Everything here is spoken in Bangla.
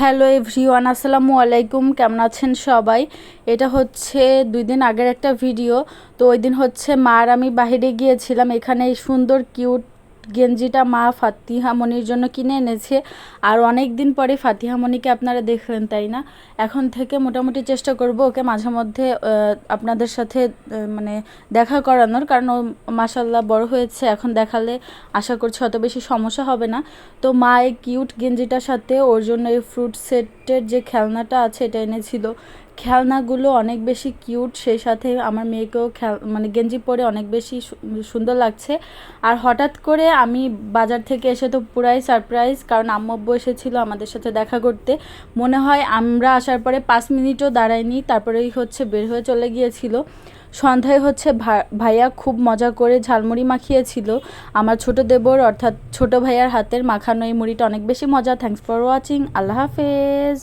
হ্যালো এভরিওয়ান, আসসালামু আলাইকুম। কেমন আছেন সবাই? এটা হচ্ছে 2 দিন আগের একটা ভিডিও। তো ওই দিন হচ্ছে মা আর আমি বাইরে গিয়েছিলাম। এখানে এই সুন্দর কিউট গেঞ্জিটা মা ফাতিহা মনির জন্য কিনে এনেছে। আর অনেক দিন পরে ফাতিহা মনিকে আপনারা দেখলেন, তাই না? এখন থেকে মোটামুটি চেষ্টা করব ওকে মাঝে মধ্যে আপনাদের সাথে মানে দেখা করানোর, কারণ ও মাশাল্লাহ বড় হয়েছে। এখন দেখালে আশা করছি অত বেশি সমস্যা হবে না। তো মা এই কিউট গেঞ্জিটার সাথে ওর জন্য এই ফ্রুট সেটের যে খেলনাটা আছে এটা এনেছিল। খেলনাগুলো অনেক বেশি কিউট, সেই সাথে আমার মেয়েকেও মানে গেঞ্জি পরে অনেক বেশি সুন্দর লাগছে। আর হঠাৎ করে আমি বাজার থেকে এসে তো পুরাই সারপ্রাইজ, কারণ আম্মু আব্বু এসেছিলো আমাদের সাথে দেখা করতে। মনে হয় আমরা আসার পরে 5 মিনিটও দাঁড়ায়নি, তারপরেই হচ্ছে বের হয়ে চলে গিয়েছিল। সন্ধ্যায় হচ্ছে ভাইয়া খুব মজা করে ঝালমুড়ি মাখিয়েছিল। আমার ছোট দেবর অর্থাৎ ছোট ভাইয়ার হাতের মাখানো এই মুড়িটা অনেক বেশি মজা। Thanks for watching. আল্লাহ হাফেজ।